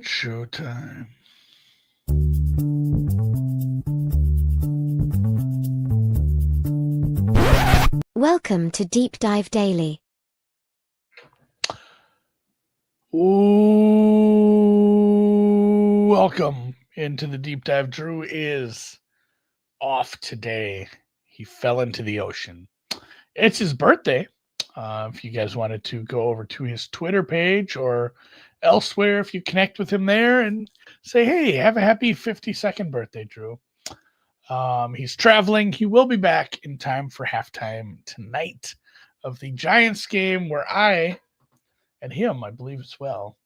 It's showtime. Welcome to Deep Dive Daily. Ooh, welcome into the deep dive. Drew is off today. He fell into the ocean. It's his birthday. If you guys wanted to go over to his Twitter page or elsewhere, if you connect with him there and say, hey, have a happy 52nd birthday, Drew. He's traveling. He will be back in time for halftime tonight of the Giants game where I and him, I believe as well,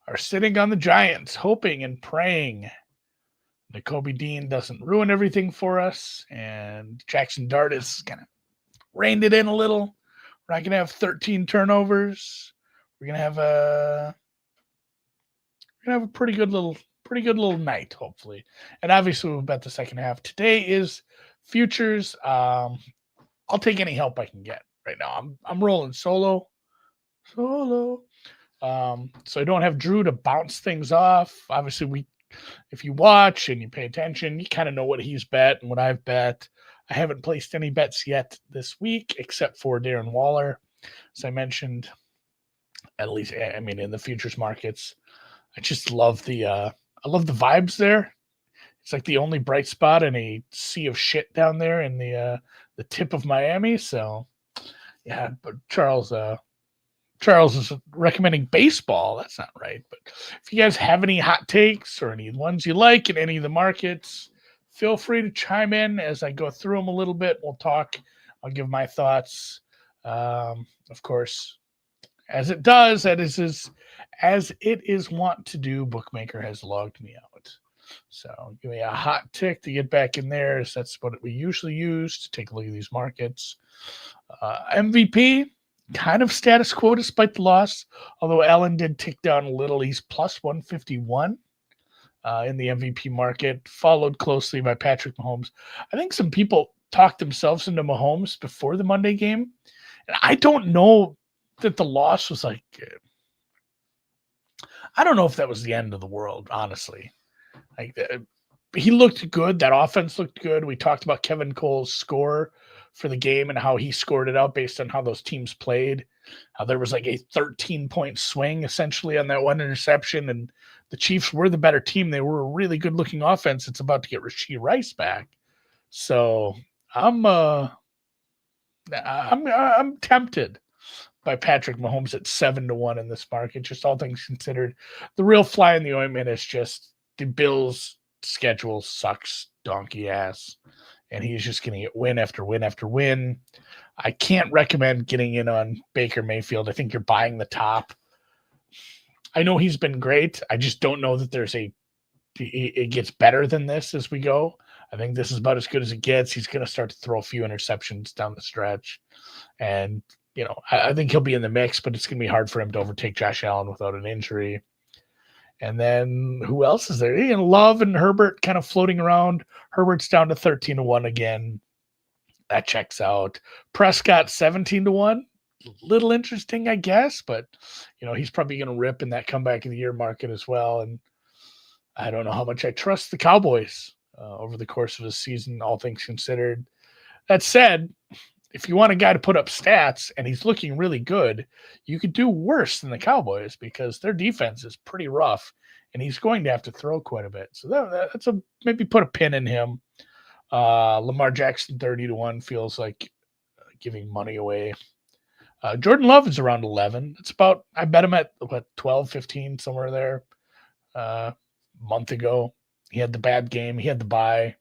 are sitting on the Giants, hoping and praying that Kobe Dean doesn't ruin everything for us and Jackson Dart is kind of reined it in a little. We're not going to have 13 turnovers. We're going to have a pretty good little night, hopefully. And obviously, we'll bet the second half. Today is futures. I'll take any help I can get right now. I'm rolling solo. So I don't have Drew to bounce things off. Obviously, if you watch and you pay attention, you kind of know what he's bet and what I've bet. I haven't placed any bets yet this week, except for Darren Waller, as I mentioned. At least, I mean, in the futures markets, I just love the vibes there. It's like the only bright spot in a sea of shit down there in the tip of Miami. So, yeah, but Charles is recommending baseball. That's not right. But if you guys have any hot takes or any ones you like in any of the markets, feel free to chime in as I go through them a little bit. We'll talk. I'll give my thoughts. Of course, as it is wont to do, Bookmaker has logged me out. So give me a hot tick to get back in there. So that's what we usually use to take a look at these markets. MVP, kind of status quo despite the loss, although Allen did tick down a little. He's plus 151 in the MVP market, followed closely by Patrick Mahomes. I think some people talked themselves into Mahomes before the Monday game, and I don't know that the loss was like, I don't know if that was the end of the world, honestly. Like, he looked good. That offense looked good. We talked about Kevin Cole's score for the game and how he scored it out based on how those teams played. How there was like a 13-point swing essentially on that one interception, and the Chiefs were the better team. They were a really good-looking offense. It's about to get Rashee Rice back, so I'm tempted by Patrick Mahomes at 7-1 in this market. Just all things considered, the real fly in the ointment is just the Bills' schedule sucks donkey ass, and he's just going to get win after win after win. I can't recommend getting in on Baker Mayfield. I think you're buying the top. I know he's been great. I just don't know that it gets better than this as we go. I think this is about as good as it gets. He's going to start to throw a few interceptions down the stretch, and I think he'll be in the mix, but it's going to be hard for him to overtake Josh Allen without an injury. And then who else is there? Love and Herbert kind of floating around. Herbert's down to 13-1 again. That checks out. Prescott 17-1. Little interesting, I guess, but he's probably going to rip in that comeback of the year market as well. And I don't know how much I trust the Cowboys over the course of the season, all things considered. That said, if you want a guy to put up stats and he's looking really good, you could do worse than the Cowboys because their defense is pretty rough and he's going to have to throw quite a bit. So that's maybe put a pin in him. Lamar Jackson 30-1 feels like giving money away. Jordan Love is around 11. It's about, I bet him at 12, 15, somewhere there. A month ago, he had the bad game. He had the bye.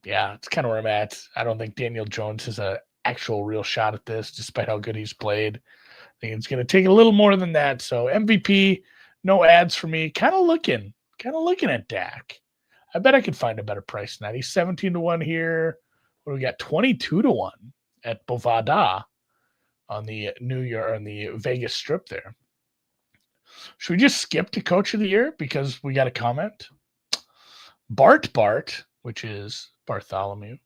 Yeah, it's kind of where I'm at. I don't think Daniel Jones has an actual real shot at this, despite how good he's played. I think it's going to take a little more than that. So MVP, no ads for me. Kind of looking at Dak. I bet I could find a better price than that. He's 17-1 here. What do we got? 22-1 at Bovada on the Vegas Strip there. Should we just skip to Coach of the Year because we got a comment? Bart, which is Bartholomew.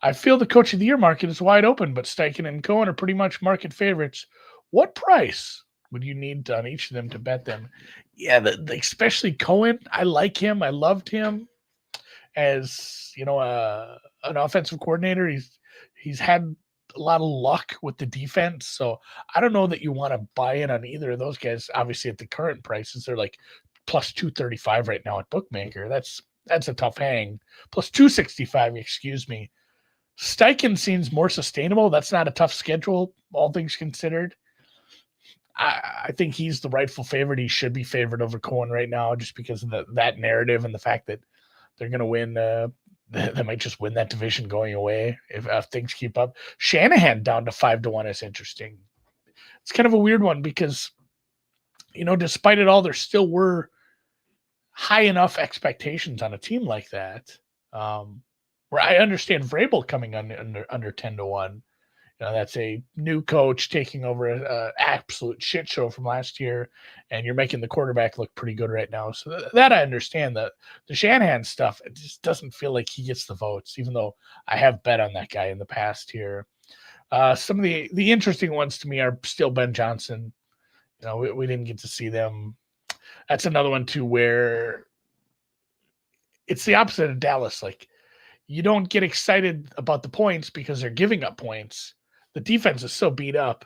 I feel the Coach of the Year market is wide open, but Steichen and Cohen are pretty much market favorites. What price would you need on each of them to bet them? Yeah, especially Cohen. I like him. I loved him as an offensive coordinator. He's had a lot of luck with the defense, so I don't know that you want to buy in on either of those guys. Obviously, at the current prices, they're like plus 235 right now at Bookmaker. That's a tough hang. Plus 265, excuse me. Steichen seems more sustainable. That's not a tough schedule, all things considered. I think he's the rightful favorite. He should be favored over Cohen right now, just because of that narrative and the fact that they're going to win. They might just win that division going away if things keep up. Shanahan down to 5-1 is interesting. It's kind of a weird one because, despite it all, there still were high enough expectations on a team like that. Where I understand Vrabel coming under 10-1. That's a new coach taking over an absolute shit show from last year, and you're making the quarterback look pretty good right now. So that I understand. The Shanahan stuff, it just doesn't feel like he gets the votes, even though I have bet on that guy in the past here. Some of the interesting ones to me are still Ben Johnson. We didn't get to see them. That's another one too where it's the opposite of Dallas. Like, you don't get excited about the points because they're giving up points. The defense is so beat up.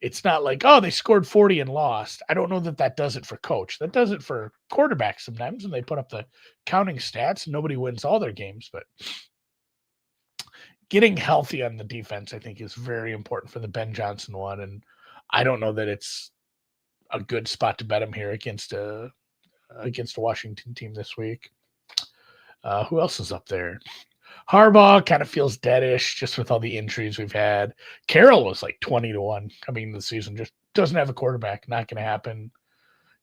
It's not like, oh, they scored 40 and lost. I don't know that does it for coach. That does it for quarterbacks sometimes when they put up the counting stats. Nobody wins all their games, but getting healthy on the defense, I think, is very important for the Ben Johnson one. And I don't know that it's a good spot to bet him here against a Washington team this week. Who else is up there? Harbaugh kind of feels deadish just with all the injuries we've had. Carroll was like 20-1 coming into the season. Just doesn't have a quarterback. Not going to happen.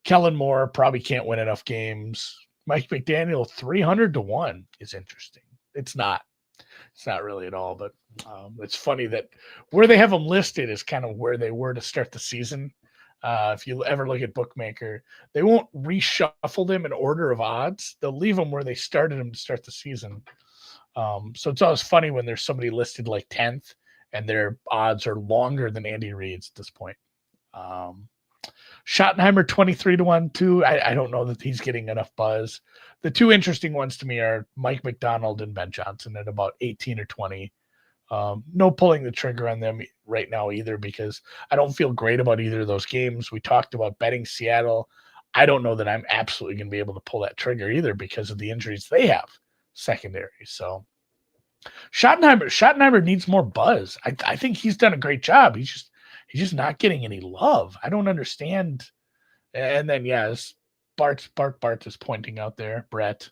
Kellen Moore probably can't win enough games. Mike McDaniel 300-1 is interesting. It's not really at all, but it's funny that where they have them listed is kind of where they were to start the season. If you ever look at Bookmaker, they won't reshuffle them in order of odds. They'll leave them where they started them to start the season. So it's always funny when there's somebody listed like 10th and their odds are longer than Andy Reid's at this point. Schottenheimer 23-1 too. I don't know that he's getting enough buzz. The two interesting ones to me are Mike McDonald and Ben Johnson at about 18 or 20. No pulling the trigger on them right now either because I don't feel great about either of those games. We talked about betting Seattle. I don't know that I'm absolutely going to be able to pull that trigger either because of the injuries they have secondary. So Schottenheimer needs more buzz. I think he's done a great job. He's just not getting any love. I don't understand. And then yes, Bart is pointing out there. Brett.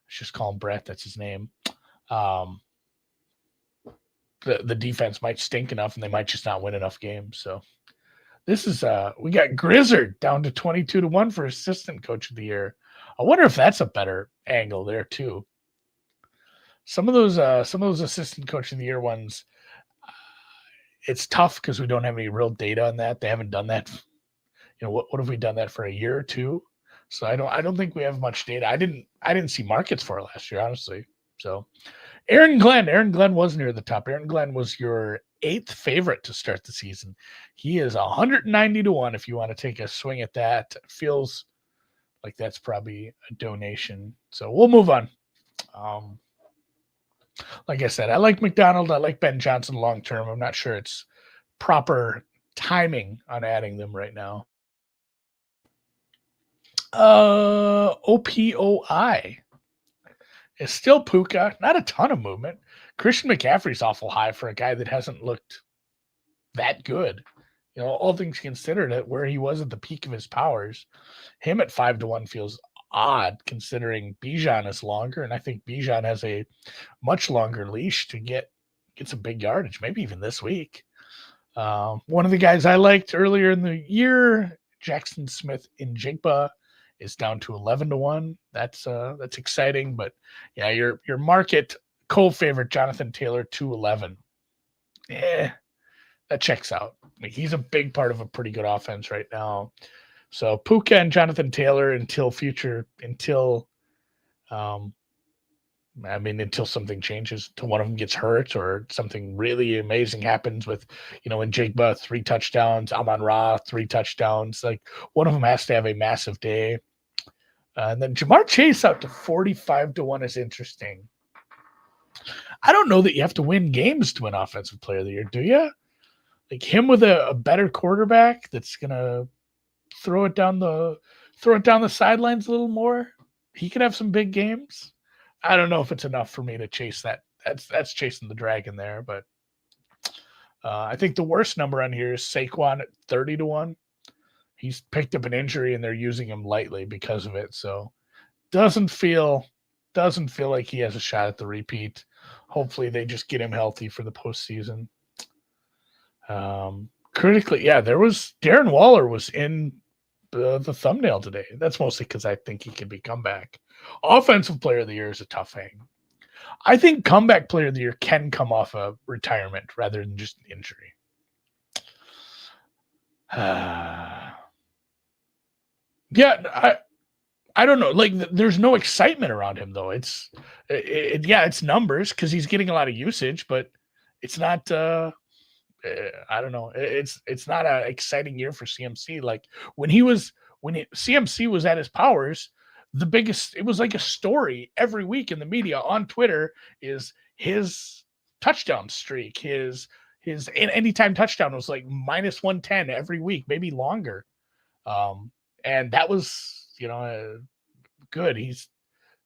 Let's just call him Brett. That's his name. The defense might stink enough and they might just not win enough games. So this is we got Grizzard down to 22-1 for assistant coach of the year. I wonder if that's a better angle there too. Some of those assistant coach of the year ones, it's tough because we don't have any real data on that. They haven't done that. What have we done that for a year or two? So I don't think we have much data. I didn't see markets for it last year, honestly. So Aaron Glenn was near the top. Aaron Glenn was your 8th favorite to start the season. He is 190-1 if you want to take a swing at that. Feels like that's probably a donation. So we'll move on. Like I said, I like McDonald. I like Ben Johnson long term. I'm not sure it's proper timing on adding them right now. OPOI is still Puka. Not a ton of movement. Christian McCaffrey's awful high for a guy that hasn't looked that good. All things considered, at where he was at the peak of his powers, him at 5-1 feels odd considering Bijan is longer, and I think Bijan has a much longer leash to get some big yardage, maybe even this week. One of the guys I liked earlier in the year, Jackson Smith-Njigba, is down to 11-1. That's exciting, but yeah, your market co-favorite Jonathan Taylor 211. That checks out. He's a big part of a pretty good offense right now. So Puka and Jonathan Taylor until I mean, until something changes, until one of them gets hurt or something really amazing happens with, in Jigba, 3 touchdowns, Amon Ra, 3 touchdowns. Like, one of them has to have a massive day. And then Jamar Chase out to 45 to 1 is interesting. I don't know that you have to win games to win Offensive Player of the Year, do you? Like, him with a better quarterback that's gonna throw it down the sidelines a little more. He could have some big games. I don't know if it's enough for me to chase that. That's chasing the dragon there, but I think the worst number on here is Saquon at 30 to 1. He's picked up an injury and they're using him lightly because of it. So doesn't feel like he has a shot at the repeat. Hopefully they just get him healthy for the postseason. Critically, yeah, there was Darren Waller was in the thumbnail today. That's mostly because I think he can be comeback. Offensive Player of the Year is a tough hang. I think comeback Player of the Year can come off a retirement rather than just an injury. Yeah, I don't know. Like, there's no excitement around him though. It's numbers because he's getting a lot of usage, but it's not. I don't know. It's not an exciting year for CMC. Like when CMC was at his powers, it was like a story every week in the media on Twitter is his touchdown streak, his anytime touchdown was like minus 110 every week, maybe longer. And that was, good.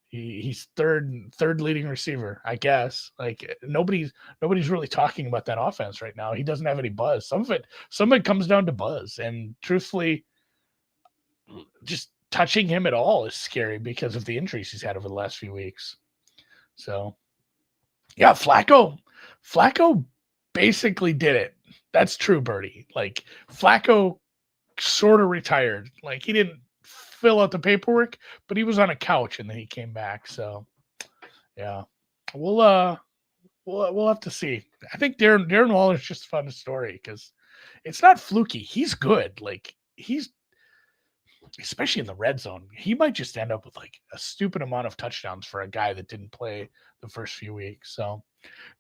He's third leading receiver, I guess. Like nobody's really talking about that offense right now. He doesn't have any buzz. Some of it comes down to buzz. And truthfully, just touching him at all is scary because of the injuries he's had over the last few weeks. So yeah, Flacco basically did it. That's true, Birdie. Like Flacco sort of retired. Like he didn't fill out the paperwork, but he was on a couch and then he came back. So yeah, we'll have to see. I think Darren Waller is just a fun story because it's not fluky. He's good. Like he's, especially in the red zone, he might just end up with like a stupid amount of touchdowns for a guy that didn't play the first few weeks. So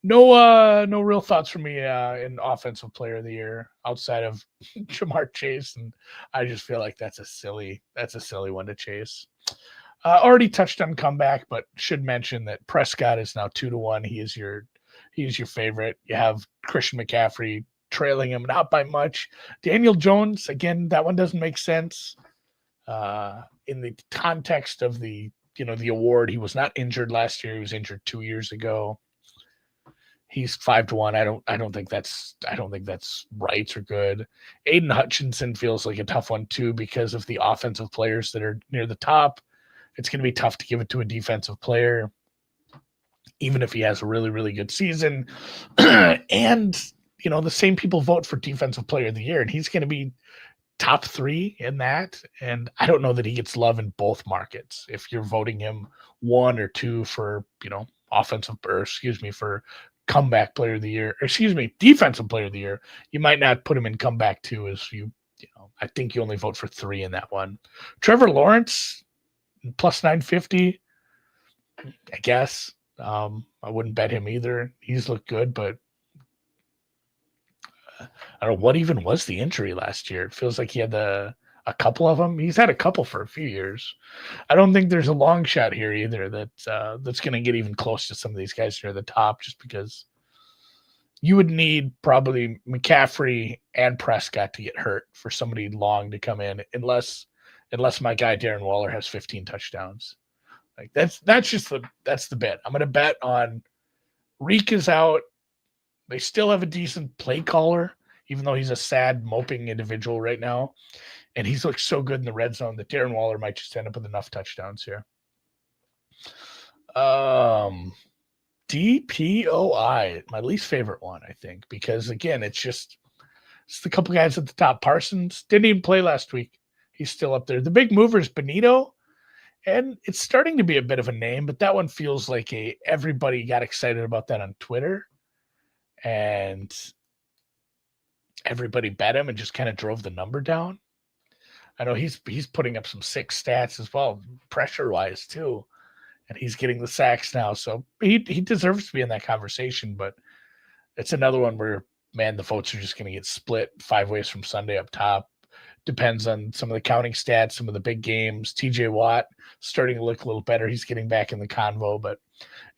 no real thoughts from me in Offensive Player of the Year outside of Jamar Chase, and I just feel like that's a silly one to chase. Already touched on comeback, but should mention that Prescott is now 2 to 1. He is your favorite. You have Christian McCaffrey trailing him, not by much. Daniel Jones, again, that one doesn't make sense in the context of the award. He was not injured last year. He was injured 2 years ago. He's 5 to 1. I don't think that's right or good. Aiden Hutchinson feels like a tough one too because of the offensive players that are near the top. It's going to be tough to give it to a defensive player, even if he has a really, really good season. And the same people vote for Defensive Player of the Year, and he's going to be top 3 in that. And I don't know that he gets love in both markets. If you're voting him 1 or 2 for for comeback Player of the Year, Defensive Player of the Year, you might not put him in comeback 2 as I think you only vote for 3 in that one. Trevor Lawrence plus 950, I guess. I wouldn't bet him either. He's looked good, but I don't know what even was the injury last year. It feels like he had a couple of them. He's had a couple for a few years. I don't think there's a long shot here either that's going to get even close to some of these guys near the top, just because you would need probably McCaffrey and Prescott to get hurt for somebody long to come in, unless my guy Darren Waller has 15 touchdowns. Like that's the bet. I'm going to bet on Reek is out. They still have a decent play caller, even though he's a sad, moping individual right now. And he's looked so good in the red zone that Darren Waller might just end up with enough touchdowns here. DPOI, my least favorite one, I think, because again, it's the couple guys at the top. Parsons didn't even play last week. He's still up there. The big mover is Benito, and it's starting to be a bit of a name, but that one feels like everybody got excited about that on Twitter, and everybody bet him and just kind of drove the number down. I know he's putting up some sick stats as well, pressure-wise too. and he's getting the sacks now. So he deserves to be in that conversation, but it's another one where, man, the votes are just going to get split 5 ways from Sunday up top. Depends on some of the counting stats, some of the big games. TJ Watt starting to look a little better. He's getting back in the convo, but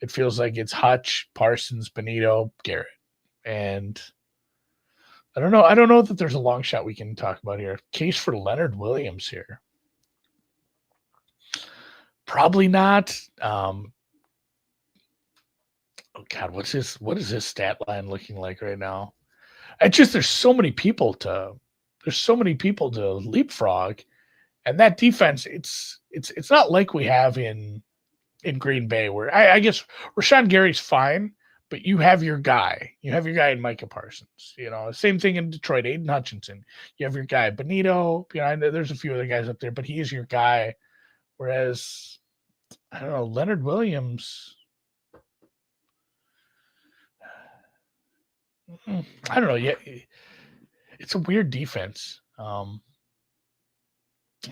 it feels like it's Hutch, Parsons, Benito, Garrett. And I don't know. I don't know that there's a long shot we can talk about here. Case for Leonard Williams here. Probably not. Oh God, what is his stat line looking like right now? There's so many people to leapfrog, and that defense, it's not like we have in Green Bay, where I guess Rashawn Gary's fine, but you have your guy. You have your guy in Micah Parsons. Same thing in Detroit, Aiden Hutchinson. You have your guy, Benito. I know there's a few other guys up there, but he is your guy. Whereas, I don't know, Leonard Williams, I don't know. Yeah, it's a weird defense.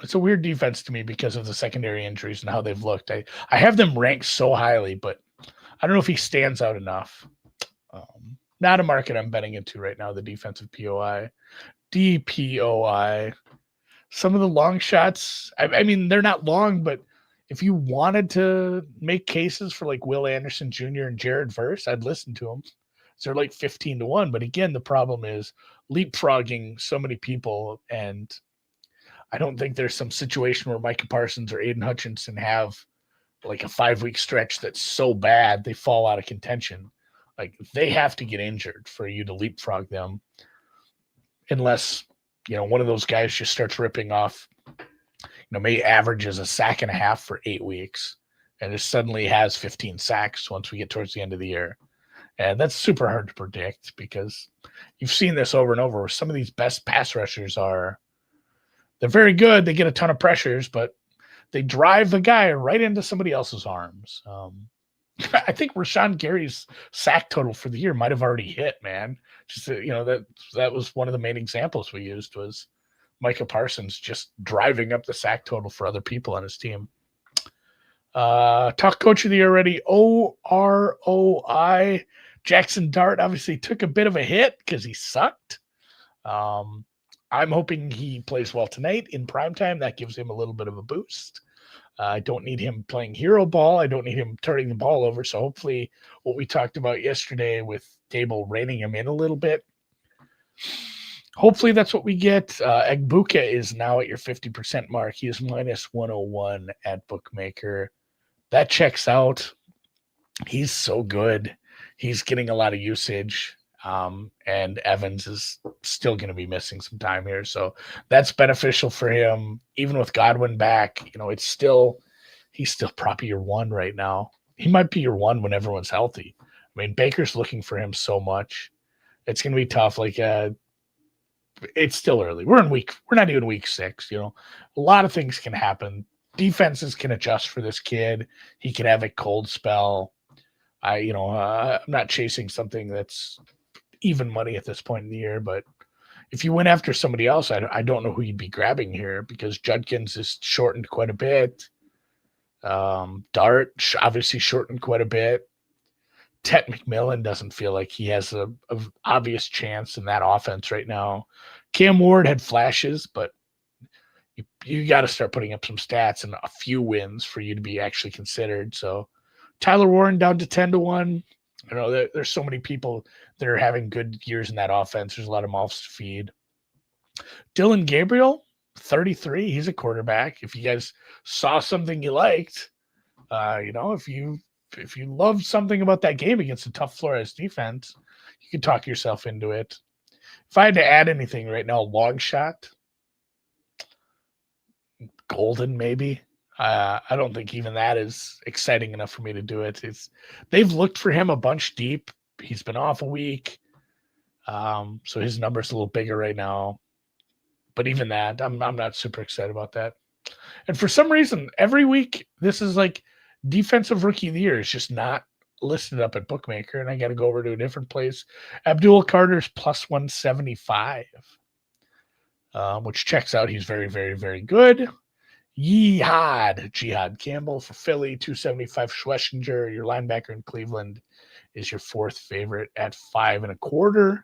It's a weird defense to me because of the secondary injuries and how they've looked. I have them ranked so highly, but I don't know if he stands out enough. Not a market I'm betting into right now, the defensive POI. DPOI. Some of the long shots, I mean, they're not long, but if you wanted to make cases for like Will Anderson Jr. and Jared Verse, I'd listen to them. So they're like 15-1. But again, the problem is leapfrogging so many people, and I don't think there's some situation where Micah Parsons or Aiden Hutchinson have like a 5-week stretch that's so bad they fall out of contention. Like they have to get injured for you to leapfrog them, unless one of those guys just starts ripping off. May averages a sack and a half for 8 weeks, and just suddenly has 15 sacks once we get towards the end of the year. And that's super hard to predict because you've seen this over and over where some of these best pass rushers they're very good. They get a ton of pressures, but they drive the guy right into somebody else's arms. I think Rashawn Gary's sack total for the year might have already hit, man. Just that was one of the main examples we used was Micah Parsons just driving up the sack total for other people on his team. Talk coach of the year already. OROI. Jackson Dart obviously took a bit of a hit because he sucked. I'm hoping he plays well tonight in primetime. That gives him a little bit of a boost. I don't need him playing hero ball. I don't need him turning the ball over. So hopefully what we talked about yesterday with Dable reining him in a little bit, hopefully that's what we get. Egbuka is now at your 50% mark. He is minus 101 at Bookmaker. That checks out. He's so good. He's getting a lot of usage. And Evans is still going to be missing some time here. So that's beneficial for him. Even with Godwin back, he's still probably your one right now. He might be your one when everyone's healthy. I mean, Baker's looking for him so much. It's going to be tough. It's still early. We're not even week 6, a lot of things can happen. Defenses can adjust for this kid. He can have a cold spell. I'm not chasing something that's even money at this point in the year, but if you went after somebody else, I don't know who you'd be grabbing here because Judkins is shortened quite a bit. Dart obviously shortened quite a bit. Tet McMillan doesn't feel like he has a obvious chance in that offense right now. Cam Ward had flashes, but you got to start putting up some stats and a few wins for you to be actually considered. So Tyler Warren down to 10-1. I know there's so many people that are having good years in that offense. There's a lot of mouths to feed. Dylan Gabriel, 33. He's a quarterback. If you guys saw something you liked, if you loved something about that game against a tough Flores defense, you could talk yourself into it. If I had to add anything right now, long shot, Golden maybe. I don't think even that is exciting enough for me to do it. They've looked for him a bunch deep. He's been off a week. So his number's a little bigger right now. But even that, I'm not super excited about that. And for some reason, every week, this is like defensive rookie of the year is just not listed up at Bookmaker, and I got to go over to a different place. Abdul Carter's plus 175, which checks out. He's very, very, very good. Jihad Campbell for Philly, 275. Schlesinger, your linebacker in Cleveland, is your fourth favorite at 5.25.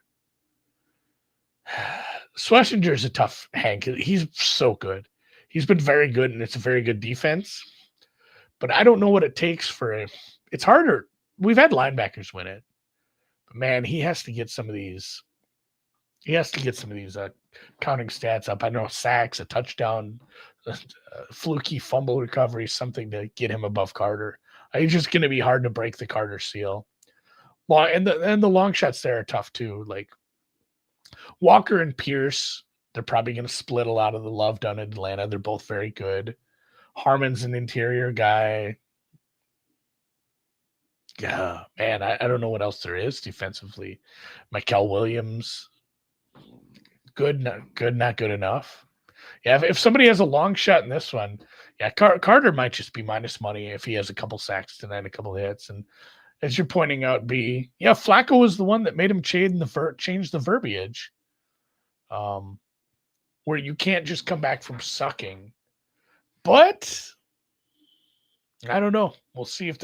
Schlesinger's a tough hang. He's so good. He's been very good, and it's a very good defense. But I don't know what it takes for it. It's harder. We've had linebackers win it. But man, he has to get some of these. He has to get some of these counting stats up. I know sacks, a touchdown, fluky fumble recovery, something to get him above Carter. It's just going to be hard to break the Carter seal. Well, and the long shots there are tough too. Like Walker and Pierce, they're probably going to split a lot of the love done in Atlanta. They're both very good. Harmon's an interior guy. Yeah, man, I don't know what else there is defensively. Mikel Williams, good, not good enough. Yeah, if somebody has a long shot in this one, yeah, Carter might just be minus money if he has a couple sacks tonight, a couple hits. And as you're pointing out, Flacco was the one that made him change the verbiage, where you can't just come back from sucking. But I don't know. We'll see if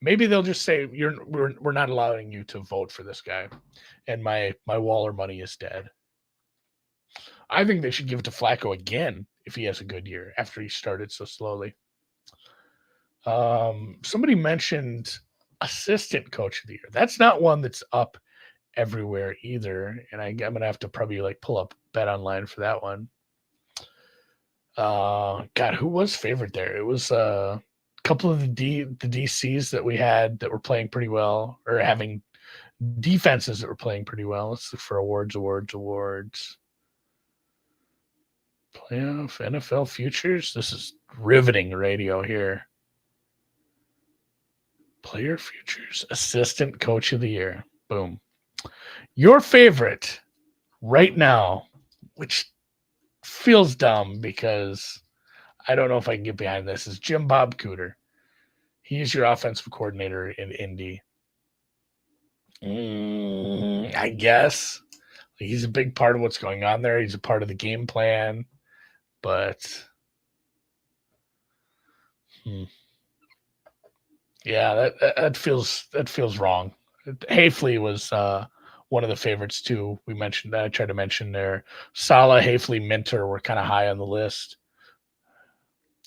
maybe they'll just say we're not allowing you to vote for this guy, and my Waller money is dead. I think they should give it to Flacco again if he has a good year after he started so slowly. Somebody mentioned assistant coach of the year. That's not one that's up everywhere either, and I'm gonna have to probably pull up Bet Online for that one. God, who was favorite there? It was a couple of the DCs that we had that were playing pretty well, or having defenses that were playing pretty well. Let's look for awards. Playoff NFL futures. This is riveting radio here. Player futures, assistant coach of the year. Boom. Your favorite right now, which feels dumb because I don't know if I can get behind this, is Jim Bob Cooter. He's your offensive coordinator in Indy. I guess he's a big part of what's going on there. He's a part of the game plan, but yeah, that feels wrong. Hafley was one of the favorites too. I tried to mention there. Saleh, Hafley, Minter were kind of high on the list.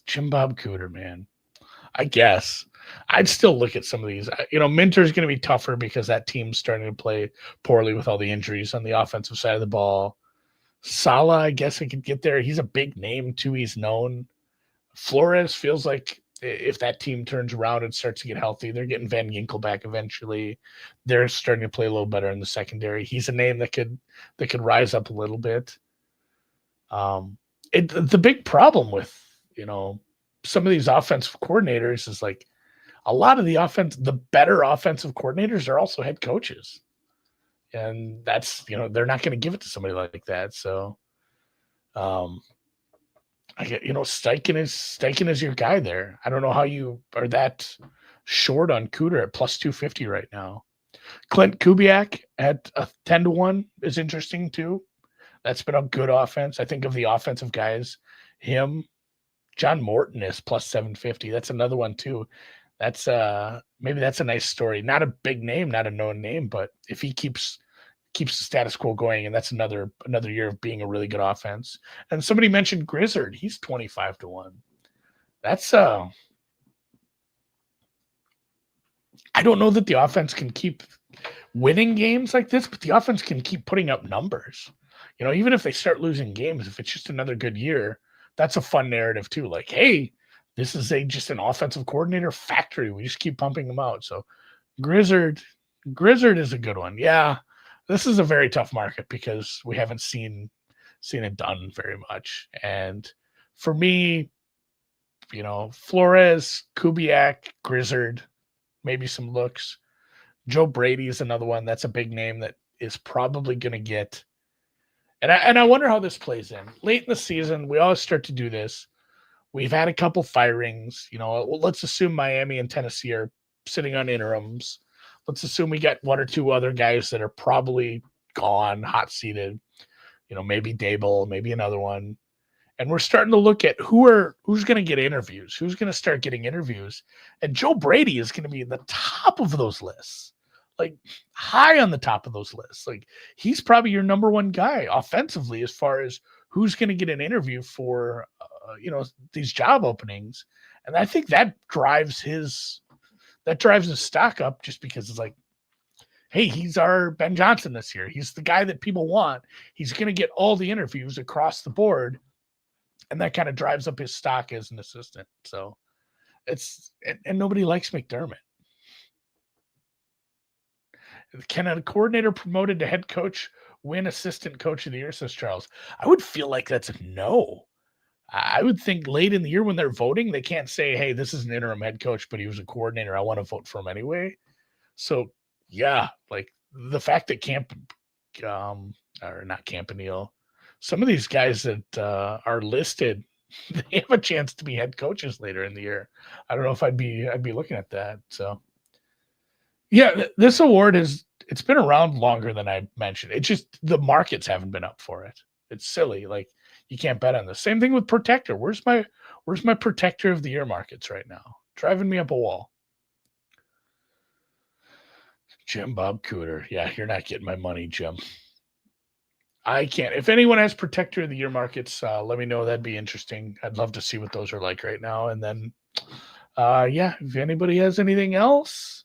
Jim Bob Cooter, man. I guess I'd still look at some of these. Minter's going to be tougher because that team's starting to play poorly with all the injuries on the offensive side of the ball. Saleh, I guess I could get there. He's a big name too. He's known. Flores feels like if that team turns around and starts to get healthy, they're getting Van Ginkel back eventually. They're starting to play a little better in the secondary. He's a name that could rise up a little bit. The big problem with some of these offensive coordinators is a lot of the better offensive coordinators are also head coaches, and that's they're not going to give it to somebody like that. So, I get Steichen is your guy there. I don't know how you are that short on Cooter at plus 250 right now. Clint Kubiak at a 10-1 is interesting too. That's been a good offense. I think of the offensive guys, him, John Morton is plus 750. That's another one too. That's maybe that's a nice story. Not a big name, not a known name, but if he keeps the status quo going, and that's another year of being a really good offense. And somebody mentioned Grizzard. He's 25-1. That's I don't know that the offense can keep winning games like this, but the offense can keep putting up numbers. Even if they start losing games, if it's just another good year, that's a fun narrative too. Like, hey, this is just an offensive coordinator factory. We just keep pumping them out. So Grizzard is a good one. Yeah. This is a very tough market because we haven't seen it done very much. And for me, Flores, Kubiak, Grizzard, maybe some looks. Joe Brady is another one. That's a big name that is probably going to get. And I wonder how this plays in. Late in the season, we always start to do this. We've had a couple firings. Let's assume Miami and Tennessee are sitting on interims. Let's assume we get one or two other guys that are probably gone, hot seated. Maybe Dable, maybe another one. And we're starting to look at who's going to get interviews, who's going to start getting interviews. And Joe Brady is going to be in the top of those lists, like high on the top of those lists. Like he's probably your number one guy offensively as far as who's going to get an interview for, these job openings. And I think that drives his stock up just because it's like, hey, he's our Ben Johnson this year. He's the guy that people want. He's going to get all the interviews across the board. And that kind of drives up his stock as an assistant. So and nobody likes McDermott. Can a coordinator promoted to head coach win assistant coach of the year, says Charles? I would feel like that's a no. I would think late in the year when they're voting, they can't say, hey, this is an interim head coach, but he was a coordinator. I want to vote for him anyway. So, yeah, like the fact that Campanile, some of these guys that are listed, they have a chance to be head coaches later in the year. I don't know if I'd be looking at that. So, yeah, this award it's been around longer than I mentioned. It's just the markets haven't been up for it. It's silly. Like you can't bet on this. Same thing with Protector. Where's my Protector of the Year markets right now? Driving me up a wall. Jim Bob Cooter. Yeah, you're not getting my money, Jim. I can't. If anyone has Protector of the Year markets, let me know. That'd be interesting. I'd love to see what those are like right now. And then, if anybody has anything else,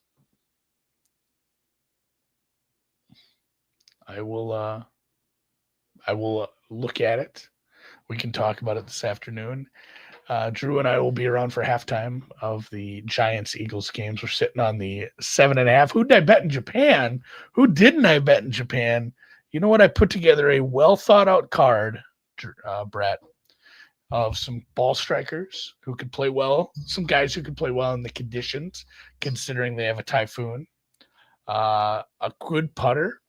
I will look at it. We can talk about it this afternoon. Drew and I will be around for halftime of the Giants-Eagles games. We're sitting on the 7.5. Who did I bet in Japan? Who didn't I bet in Japan? You know what? I put together a well-thought-out card, Brett, of some ball strikers who could play well, some guys who could play well in the conditions, considering they have a typhoon, a good putter,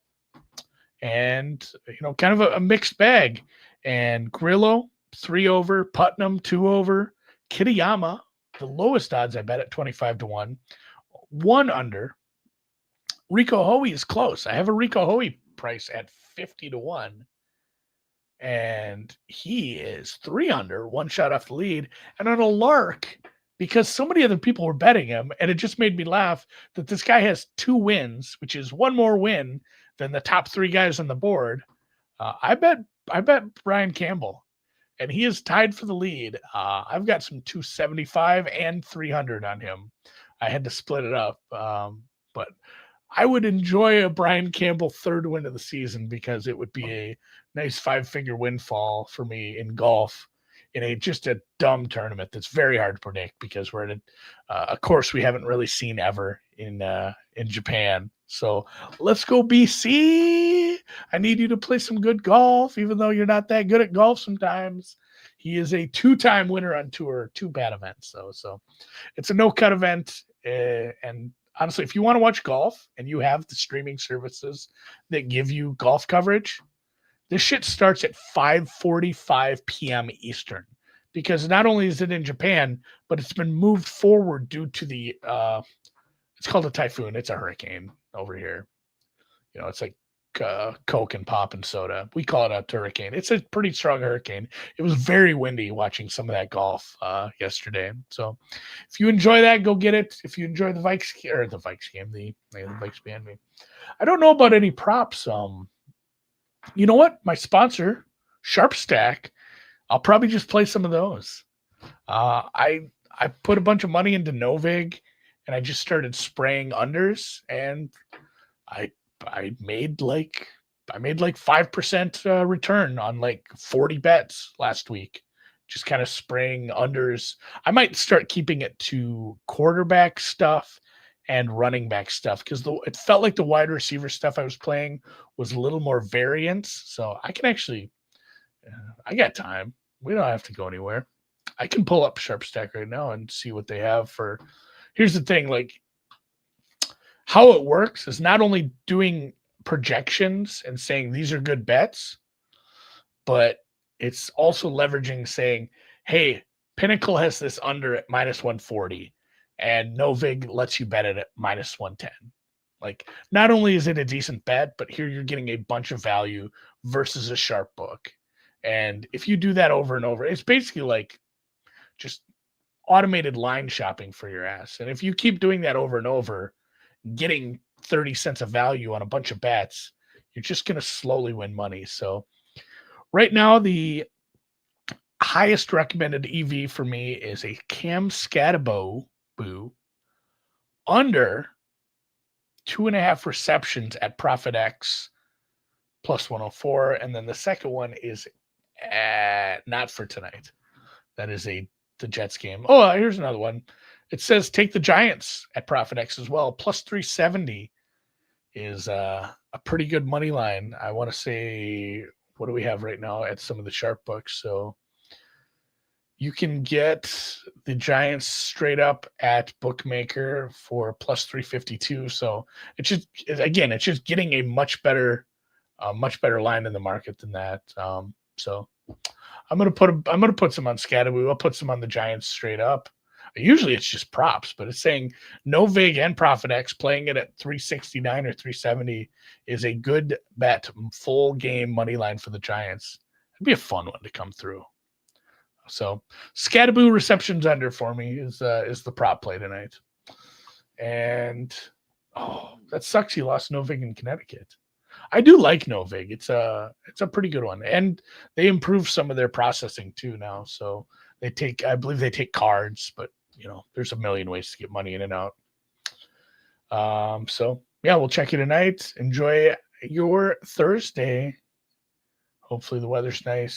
and, kind of a mixed bag. And Grillo, 3 over, Putnam, 2 over, Kitayama, the lowest odds I bet at 25-1, 1 under. Rico Hoey is close. I have a Rico Hoey price at 50-1, and he is 3 under, 1 shot off the lead. And on a lark, because so many other people were betting him, and it just made me laugh that this guy has 2 wins, which is 1 more win than the top 3 guys on the board. I bet Brian Campbell, and he is tied for the lead. I've got some 275 and 300 on him. I had to split it up, but I would enjoy a Brian Campbell 3rd win of the season because it would be a nice 5-figure windfall for me in golf in just a dumb tournament that's very hard to predict because we're at a course we haven't really seen ever in Japan. So let's go BC. I need you to play some good golf, even though you're not that good at golf sometimes. He is a 2-time winner on tour, 2 bad events. So it's a no-cut event. And honestly, if you want to watch golf and you have the streaming services that give you golf coverage, this shit starts at 5:45 p.m. Eastern because not only is it in Japan, but it's been moved forward due to the it's called a typhoon. It's a hurricane over here. It's like Coke and pop and soda. We call it a hurricane. It's a pretty strong hurricane. It was very windy watching some of that golf yesterday. So if you enjoy that, go get it. If you enjoy the Vikes game, the Vikes band me. I don't know about any props. You know what? My sponsor, Sharp Stack, I'll probably just play some of those. I put a bunch of money into Novig, and I just started spraying unders, and I made like 5% return on like 40 bets last week. Just kind of spraying unders. I might start keeping it to quarterback stuff and running back stuff because it felt like the wide receiver stuff I was playing was a little more variance. So I can actually, I got time. We don't have to go anywhere. I can pull up Sharp Stack right now and see what they have for. Here's the thing, like how it works is not only doing projections and saying these are good bets, but it's also leveraging saying, hey, Pinnacle has this under at -140. And Novig lets you bet it at -110. Like, not only is it a decent bet, but here you're getting a bunch of value versus a sharp book. And if you do that over and over, it's basically like just automated line shopping for your ass. And if you keep doing that over and over, getting 30 cents of value on a bunch of bets, you're just going to slowly win money. So right now, the highest recommended EV for me is a Cam Scatabo Boo under 2.5 receptions at Profit X plus 104. And then the second one is not for tonight. That is the Jets game. Oh, here's another one. It says take the Giants at Profit X as well. Plus 370 is a pretty good money line. I want to say, what do we have right now at some of the sharp books? So you can get the Giants straight up at Bookmaker for plus 352. So it's just getting a much better line in the market than that. So I'm gonna put some on Scatteroo. I'll put some on the Giants straight up. Usually it's just props, but it's saying no vig and Profit X playing it at 369 or 370 is a good bet. Full game money line for the Giants. It'd be a fun one to come through. So Scatteroo receptions under for me is the prop play tonight. And that sucks. He lost no vig in Connecticut. I do like Novig. It's a pretty good one, and they improve some of their processing too now. So I believe they take cards, but there's a million ways to get money in and out. So yeah, we'll check you tonight. Enjoy your Thursday. Hopefully the weather's nice.